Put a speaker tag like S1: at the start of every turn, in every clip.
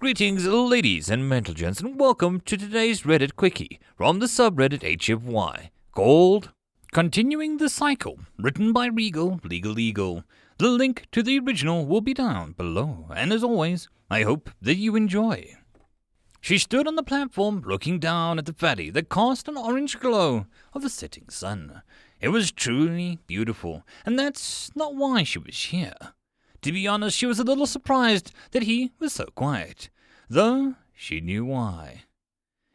S1: Greetings, ladies and gentlemen, and welcome to today's Reddit Quickie from the subreddit HFY, called Continuing the Cycle, written by Legal. The link to the original will be down below, and as always, I hope that you enjoy. She stood on the platform looking down at the valley that cast an orange glow of the setting sun. It was truly beautiful, and that's not why she was here. To be honest, she was a little surprised that he was so quiet, though she knew why.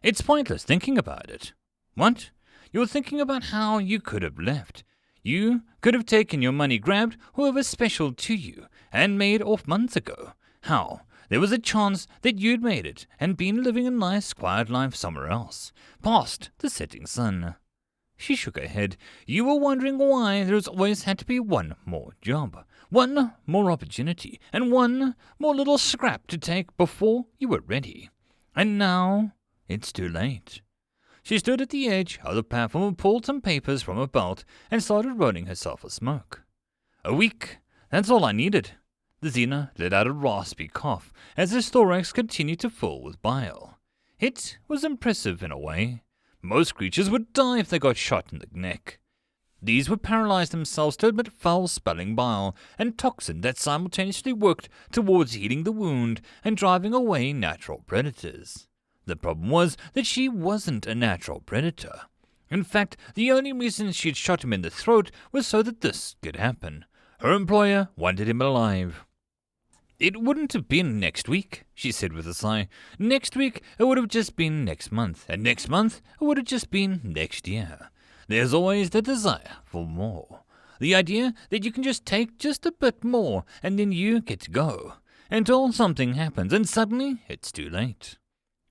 S1: It's pointless thinking about it. What? You're thinking about how you could have left. You could have taken your money, grabbed whoever's special to you, and made off months ago. How? There was a chance that you'd made it and been living a nice, quiet life somewhere else, past the setting sun. She shook her head. You were wondering why there's always had to be one more job, one more opportunity, and one more little scrap to take before you were ready. And now it's too late. She stood at the edge of the platform and pulled some papers from her belt and started rolling herself a smoke. A week, that's all I needed. The Xena let out a raspy cough as his thorax continued to fill with bile. It was impressive in a way. Most creatures would die if they got shot in the neck. These would paralyze themselves to emit foul-smelling bile and toxin that simultaneously worked towards healing the wound and driving away natural predators. The problem was that she wasn't a natural predator. In fact, the only reason she'd shot him in the throat was so that this could happen. Her employer wanted him alive. It wouldn't have been next week, she said with a sigh. Next week, it would have just been next month, and next month, it would have just been next year. There's always the desire for more. The idea that you can just take just a bit more, and then you get to go, until something happens, and suddenly it's too late.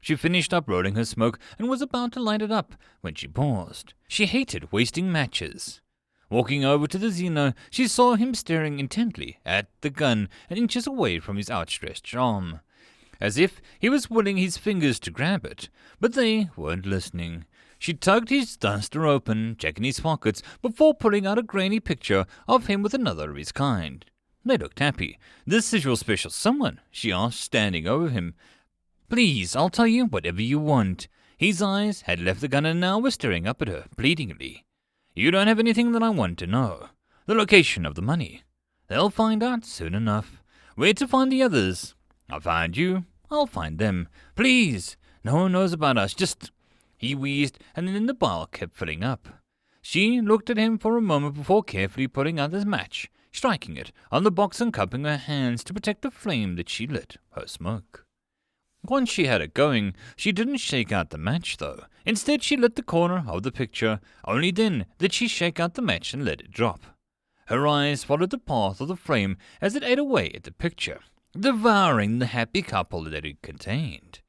S1: She finished up rolling her smoke and was about to light it up when she paused. She hated wasting matches. Walking over to the Xeno, she saw him staring intently at the gun inches away from his outstretched arm, as if he was willing his fingers to grab it, but they weren't listening. She tugged his duster open, checking his pockets, before pulling out a grainy picture of him with another of his kind. They looked happy. This is your special someone, she asked, standing over him. Please, I'll tell you whatever you want. His eyes had left the gun and now were staring up at her, pleadingly. You don't have anything that I want to know. The location of the money. They'll find out soon enough. Where to find the others? I'll find you. I'll find them. Please. No one knows about us. Just... He wheezed, and then the bile kept filling up. She looked at him for a moment before carefully pulling out his match, striking it on the box and cupping her hands to protect the flame that she lit her smoke. Once she had it going, she didn't shake out the match, though. Instead, she lit the corner of the picture. Only then did she shake out the match and let it drop. Her eyes followed the path of the flame as it ate away at the picture, devouring the happy couple that it contained.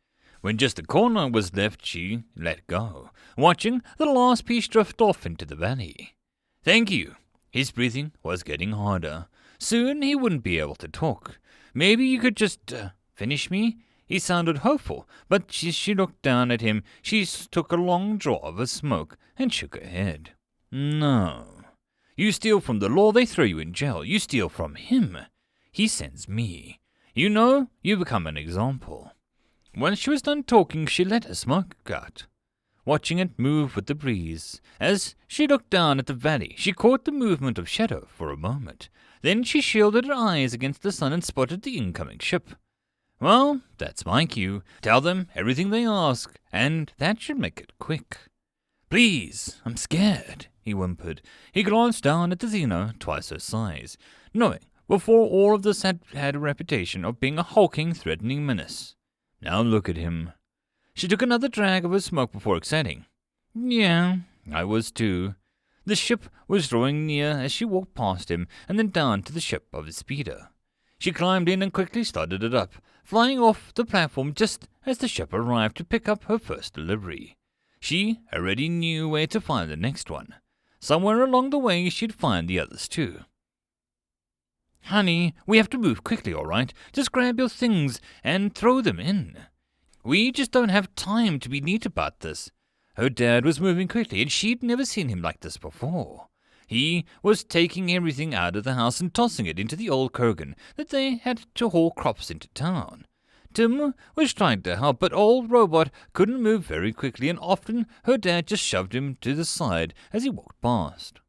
S1: When just the corner was left, she let go, watching the last piece drift off into the valley. Thank you. His breathing was getting harder. Soon he wouldn't be able to talk. Maybe you could just finish me? He sounded hopeful, but she looked down at him. She took a long draw of her smoke and shook her head. No. You steal from the law, they throw you in jail. You steal from him. He sends me. You know, you become an example. When she was done talking, she let her smoke out, watching it move with the breeze. As she looked down at the valley, she caught the movement of shadow for a moment. Then she shielded her eyes against the sun and spotted the incoming ship. Well, that's my cue. Tell them everything they ask, and that should make it quick. Please, I'm scared, he whimpered. He glanced down at the Xeno, twice her size, knowing before all of this had a reputation of being a hulking, threatening menace. Now look at him. She took another drag of her smoke before exciting. Yeah, I was too. The ship was drawing near as she walked past him and then down to the ship of his speeder. She climbed in and quickly started it up, flying off the platform just as the ship arrived to pick up her first delivery. She already knew where to find the next one. Somewhere along the way she'd find the others too. Honey, we have to move quickly, all right? Just grab your things and throw them in. We just don't have time to be neat about this. Her dad was moving quickly, and she'd never seen him like this before. He was taking everything out of the house and tossing it into the old kurgan that they had to haul crops into town. Tim was trying to help, but old robot couldn't move very quickly, and often her dad just shoved him to the side as he walked past.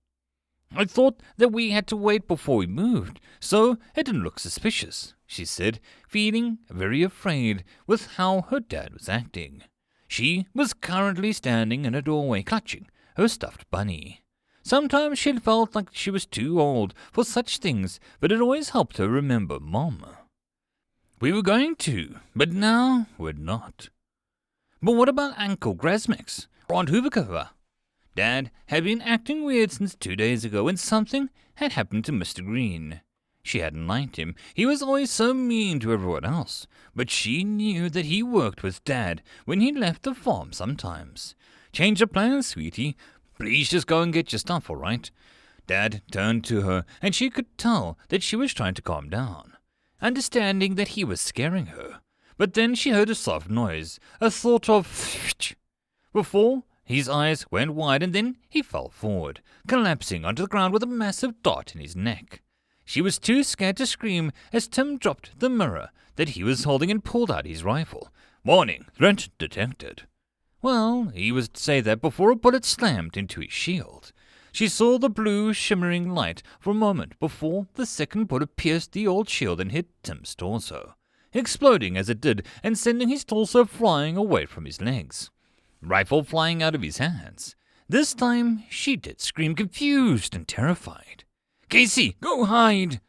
S1: I thought that we had to wait before we moved, so it didn't look suspicious, she said, feeling very afraid with how her dad was acting. She was currently standing in a doorway, clutching her stuffed bunny. Sometimes she felt like she was too old for such things, but it always helped her remember Mom. We were going to, but now we're not. But what about Uncle Grasmix, or Aunt Hoovercover? Dad had been acting weird since 2 days ago when something had happened to Mr. Green. She hadn't liked him. He was always so mean to everyone else, but she knew that he worked with Dad when he left the farm sometimes. Change of plans, sweetie. Please just go and get your stuff, all right? Dad turned to her, and she could tell that she was trying to calm down, understanding that he was scaring her. But then she heard a soft noise, a sort of before his eyes went wide, and then he fell forward, collapsing onto the ground with a massive dot in his neck. She was too scared to scream as Tim dropped the mirror that he was holding and pulled out his rifle. Warning, threat detected. Well, he was to say that before a bullet slammed into his shield. She saw the blue shimmering light for a moment before the second bullet pierced the old shield and hit Tim's torso, exploding as it did and sending his torso flying away from his legs. Rifle flying out of his hands. This time she did scream, confused and terrified. Casey, go hide!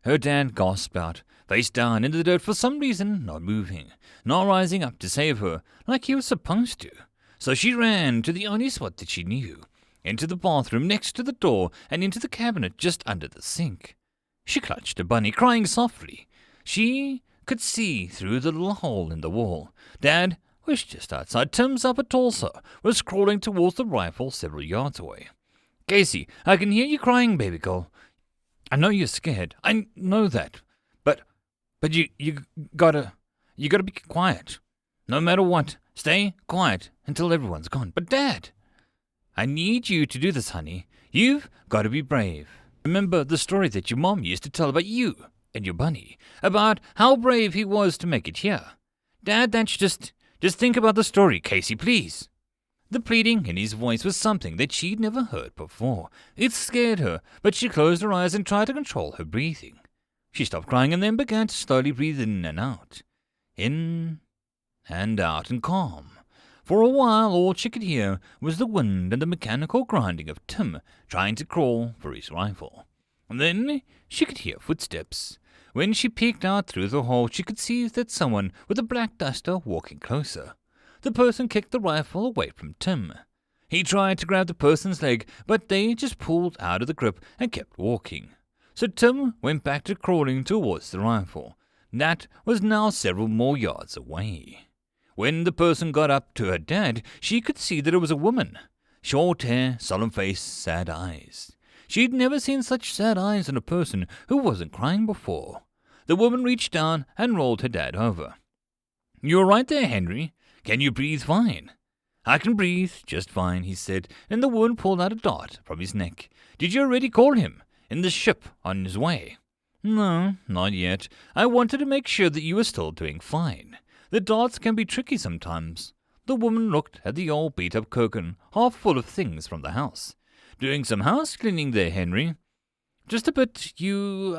S1: Her dad gasped out, face down into the dirt for some reason, not moving, not rising up to save her like he was supposed to. So she ran to the only spot that she knew, into the bathroom next to the door and into the cabinet just under the sink. She clutched her bunny, crying softly. She could see through the little hole in the wall. Dad was just outside. Tim's upper torso was crawling towards the rifle several yards away. Casey, I can hear you crying, baby girl. I know you're scared. I know that. But you gotta be quiet. No matter what, stay quiet until everyone's gone. But Dad, I need you to do this, honey. You've got to be brave. Remember the story that your mom used to tell about you and your bunny, about how brave he was to make it here. Dad, that's just think about the story, Casey, please. The pleading in his voice was something that she'd never heard before. It scared her, but she closed her eyes and tried to control her breathing. She stopped crying and then began to slowly breathe in and out. In and out and calm. For a while, all she could hear was the wind and the mechanical grinding of Tim trying to crawl for his rifle. And then she could hear footsteps. When she peeked out through the hole, she could see that someone with a black duster walking closer. The person kicked the rifle away from Tim. He tried to grab the person's leg, but they just pulled out of the grip and kept walking. So Tim went back to crawling towards the rifle. That was now several more yards away. When the person got up to her dad, she could see that it was a woman. Short hair, solemn face, sad eyes. She'd never seen such sad eyes in a person who wasn't crying before. The woman reached down and rolled her dad over. "You're right there, Henry. Can you breathe fine?" "I can breathe just fine," he said, and the woman pulled out a dart from his neck. "Did you already call him? In the ship on his way?" "No, not yet. I wanted to make sure that you were still doing fine. The darts can be tricky sometimes." The woman looked at the old beat-up cocoon, half full of things from the house. "Doing some house cleaning there, Henry?" "Just a bit. You,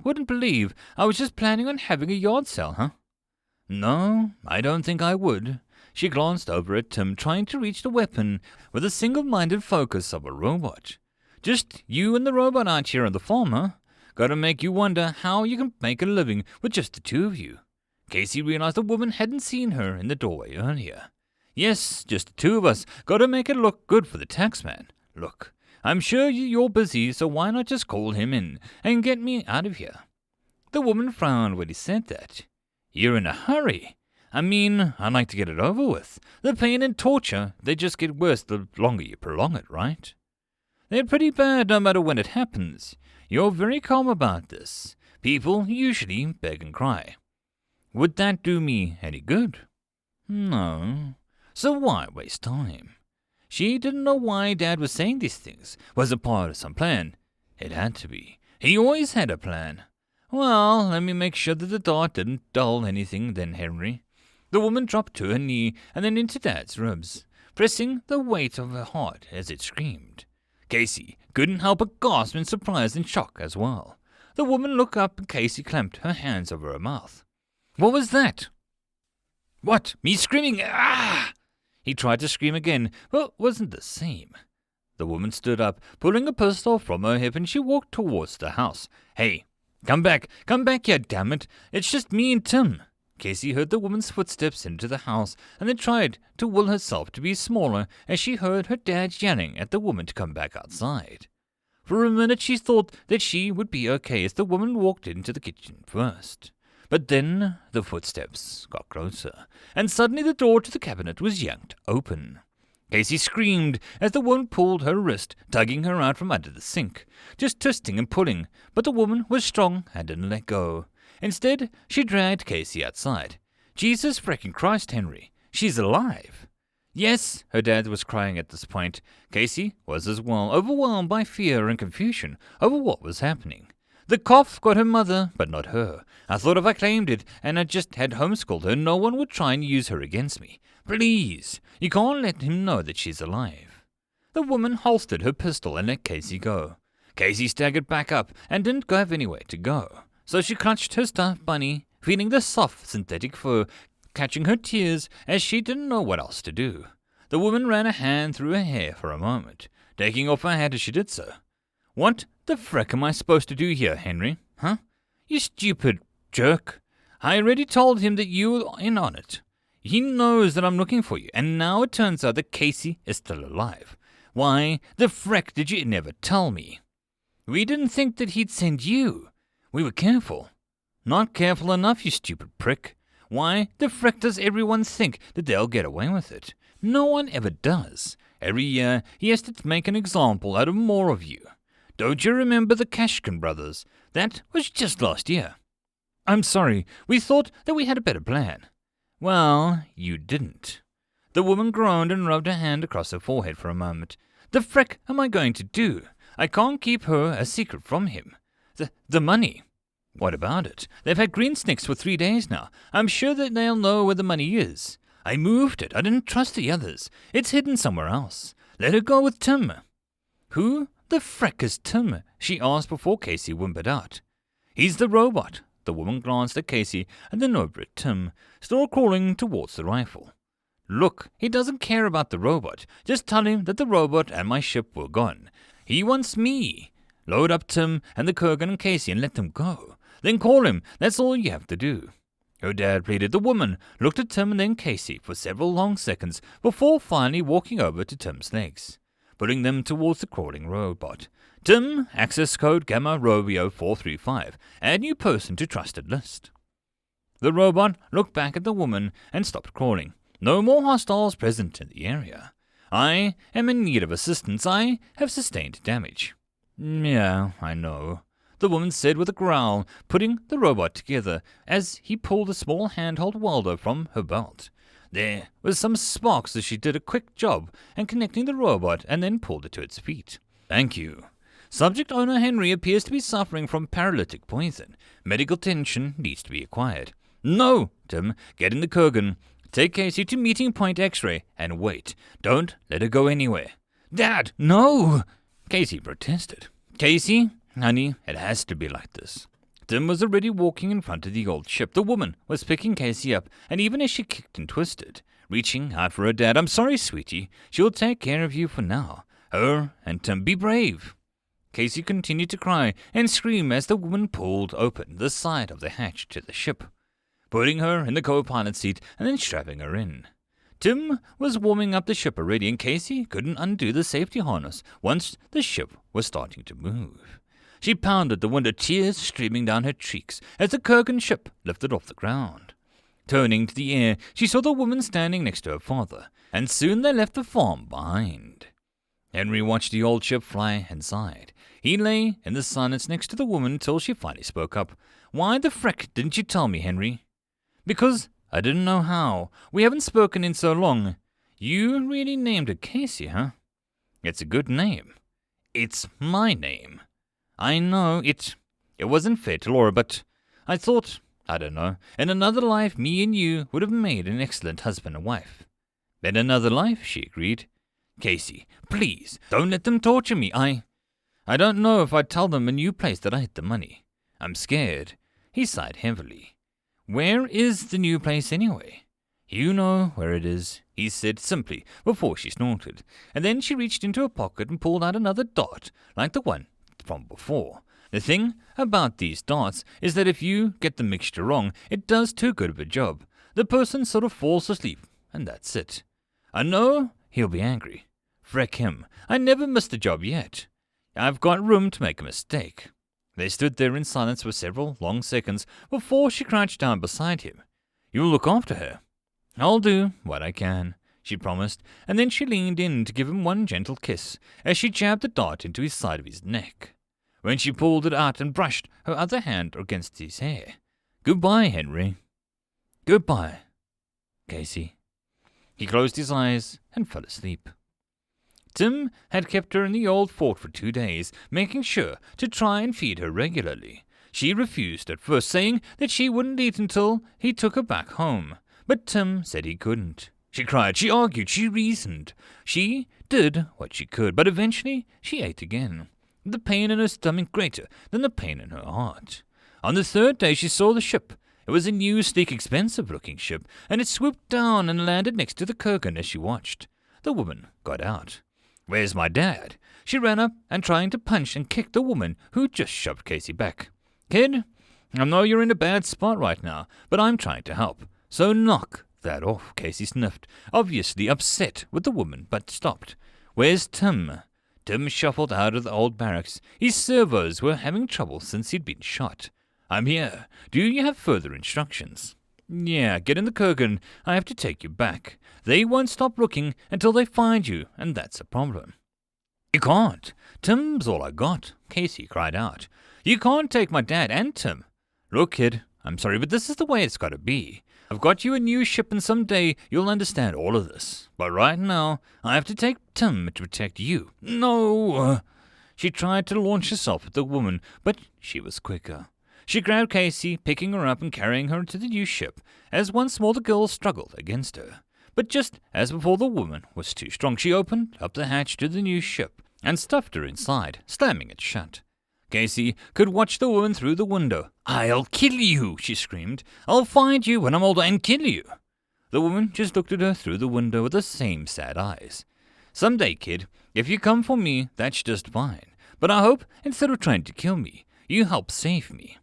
S1: wouldn't believe I was just planning on having a yard sale, huh?" "No, I don't think I would." She glanced over at Tim, trying to reach the weapon with a single-minded focus of a robot. "Just you and the robot out here on the farm, huh? Gotta make you wonder how you can make a living with just the two of you." Casey realized the woman hadn't seen her in the doorway earlier. "Yes, just the two of us. Gotta make it look good for the taxman. Look, I'm sure you're busy, so why not just call him in and get me out of here?" The woman frowned when he said that. "You're in a hurry. I mean, I'd like to get it over with. The pain and torture, they just get worse the longer you prolong it, right? They're pretty bad no matter when it happens. You're very calm about this. People usually beg and cry. Would that do me any good? No. So why waste time?" She didn't know why Dad was saying these things. Was it part of some plan? It had to be. He always had a plan. Well, let me make sure that the dart didn't dull anything then, Henry. The woman dropped to her knee and then into Dad's ribs, pressing the weight of her heart as it screamed. Casey couldn't help but gasp in surprise and shock as well. The woman looked up and Casey clamped her hands over her mouth. What was that? What? Me screaming? Ah! He tried to scream again, but it wasn't the same. The woman stood up, pulling a pistol from her hip, and she walked towards the house. Hey, come back here, damn it. It's just me and Tim. Casey heard the woman's footsteps into the house and then tried to will herself to be smaller as she heard her dad yelling at the woman to come back outside. For a minute she thought that she would be okay as the woman walked into the kitchen first. But then the footsteps got closer, and suddenly the door to the cabinet was yanked open. Casey screamed as the woman pulled her wrist, tugging her out from under the sink, just twisting and pulling, but the woman was strong and didn't let go. Instead, she dragged Casey outside. Jesus frickin' Christ, Henry, she's alive. Yes, her dad was crying at this point. Casey was as well, overwhelmed by fear and confusion over what was happening. The cough got her mother, but not her. I thought if I claimed it and I just had homeschooled her, no one would try and use her against me. Please, you can't let him know that she's alive. The woman holstered her pistol and let Casey go. Casey staggered back up and didn't have anywhere to go. So she clutched her stuffed bunny, feeling the soft synthetic fur, catching her tears as she didn't know what else to do. The woman ran a hand through her hair for a moment, taking off her hat as she did so. What the frick am I supposed to do here, Henry? Huh? You stupid jerk. I already told him that you were in on it. He knows that I'm looking for you, and now it turns out that Casey is still alive. Why the frick did you never tell me? We didn't think that he'd send you. We were careful. Not careful enough, you stupid prick. Why the frick does everyone think that they'll get away with it? No one ever does. Every year he has to make an example out of more of you. Don't you remember the Kashkin brothers? That was just last year. I'm sorry, we thought that we had a better plan. Well, you didn't. The woman groaned and rubbed her hand across her forehead for a moment. The frick am I going to do? I can't keep her a secret from him. The money. What about it? They've had green snakes for 3 days now. I'm sure that they'll know where the money is. I moved it. I didn't trust the others. It's hidden somewhere else. Let her go with Tim. Who the frick is Tim? She asked before Casey whimpered out. He's the robot. The woman glanced at Casey and then over at Tim, still crawling towards the rifle. Look, he doesn't care about the robot. Just tell him that the robot and my ship were gone. He wants me. Load up Tim and the Kurgan and Casey and let them go. Then call him. That's all you have to do. Her dad pleaded. The woman looked at Tim and then Casey for several long seconds before finally walking over to Tim's legs, putting them towards the crawling robot. Tim, access code Gamma Romeo 435. Add new person to trusted list. The robot looked back at the woman and stopped crawling. No more hostiles present in the area. I am in need of assistance. I have sustained damage. Yeah, I know, the woman said with a growl, putting the robot together as he pulled a small handheld welder from her belt. There was some sparks as she did a quick job and connecting the robot and then pulled it to its feet. Thank you. Subject owner Henry appears to be suffering from paralytic poison. Medical attention needs to be acquired. No, Tim, get in the Kurgan. Take Casey to meeting point X-ray and wait. Don't let her go anywhere. Dad, no! Casey protested. Casey, honey, it has to be like this. Tim was already walking in front of the old ship. The woman was picking Casey up, and even as she kicked and twisted, reaching out for her dad, I'm sorry, sweetie. She'll take care of you for now. Her and Tim, be brave. Casey continued to cry and scream as the woman pulled open the side of the hatch to the ship, putting her in the co-pilot seat and then strapping her in. Tim was warming up the ship already, and Casey couldn't undo the safety harness once the ship was starting to move. She pounded the window, tears streaming down her cheeks as the Kurgan ship lifted off the ground. Turning to the air, she saw the woman standing next to her father, and soon they left the farm behind. Henry watched the old ship fly and sighed. He lay in the silence next to the woman till she finally spoke up. Why the frick didn't you tell me, Henry? Because I didn't know how. We haven't spoken in so long. You really named her Casey, huh? It's a good name. It's my name. I know it. It wasn't fair to Laura, but I thought, I don't know, in another life me and you would have made an excellent husband and wife. In another life, she agreed. Casey, please, don't let them torture me. I don't know if I'd tell them a new place that I hid the money. I'm scared. He sighed heavily. Where is the new place anyway? You know where it is, he said simply before she snorted, and then she reached into her pocket and pulled out another dart like the one from before. The thing about these darts is that if you get the mixture wrong, it does too good of a job. The person sort of falls asleep, and that's it. I know he'll be angry. Freck him. I never missed a job yet. I've got room to make a mistake. They stood there in silence for several long seconds before she crouched down beside him. You'll look after her. I'll do what I can, she promised, and then she leaned in to give him one gentle kiss as she jabbed the dart into his side of his neck. When she pulled it out and brushed her other hand against his hair. Goodbye, Henry. Goodbye, Casey. He closed his eyes and fell asleep. Tim had kept her in the old fort for 2 days, making sure to try and feed her regularly. She refused at first, saying that she wouldn't eat until he took her back home. But Tim said he couldn't. She cried, she argued, she reasoned. She did what she could, but eventually she ate again. The pain in her stomach greater than the pain in her heart. On the 3rd day she saw the ship. It was a new, sleek, expensive-looking ship, and it swooped down and landed next to the Kurgan as she watched. The woman got out. Where's my dad? She ran up and trying to punch and kick the woman who just shoved Casey back. Kid, I know you're in a bad spot right now, but I'm trying to help. So knock that off, Casey sniffed, obviously upset with the woman, but stopped. Where's Tim? Tim shuffled out of the old barracks. His servos were having trouble since he'd been shot. I'm here. Do you have further instructions? Yeah, get in the Kurgan. I have to take you back. They won't stop looking until they find you, and that's a problem. You can't. Tim's all I got, Casey cried out. You can't take my dad and Tim. Look, kid, I'm sorry, but this is the way it's got to be. I've got you a new ship, and someday you'll understand all of this. But right now, I have to take Tim to protect you. No! She tried to launch herself at the woman, but she was quicker. She grabbed Casey, picking her up and carrying her to the new ship, as once more the girl struggled against her. But just as before, the woman was too strong. She opened up the hatch to the new ship and stuffed her inside, slamming it shut. Casey could watch the woman through the window. I'll kill you, she screamed. I'll find you when I'm older and kill you. The woman just looked at her through the window with the same sad eyes. Someday, kid, if you come for me, that's just fine. But I hope, instead of trying to kill me, you help save me.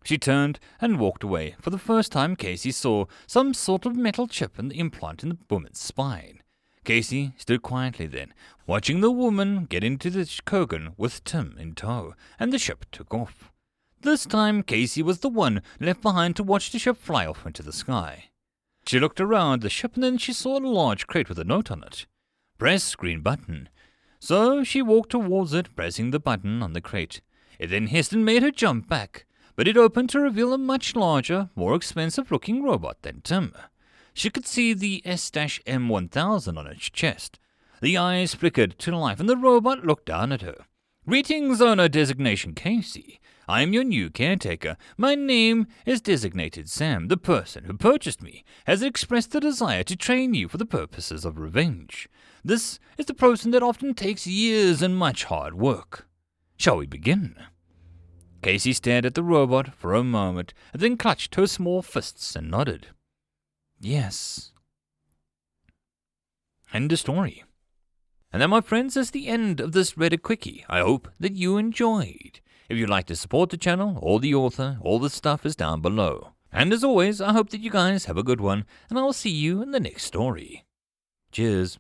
S1: She turned and walked away. For the first time, Casey saw some sort of metal chip in the implant in the woman's spine. Casey stood quietly then, watching the woman get into the Kurgan with Tim in tow, and the ship took off. This time, Casey was the one left behind to watch the ship fly off into the sky. She looked around the ship, and then she saw a large crate with a note on it. Press green button. So she walked towards it, pressing the button on the crate. It then hissed and made her jump back, but it opened to reveal a much larger, more expensive-looking robot than Tim. She could see the S-M1000 on its chest. The eyes flickered to life, and the robot looked down at her. Greetings, owner designation Casey. I am your new caretaker. My name is Designated Sam. The person who purchased me has expressed the desire to train you for the purposes of revenge. This is the process that often takes years and much hard work. Shall we begin? Casey stared at the robot for a moment, and then clutched her small fists and nodded. Yes. End of story. And that, my friends, is the end of this Reddit Quickie. I hope that you enjoyed. If you'd like to support the channel or the author, all the stuff is down below. And as always, I hope that you guys have a good one, and I'll see you in the next story. Cheers.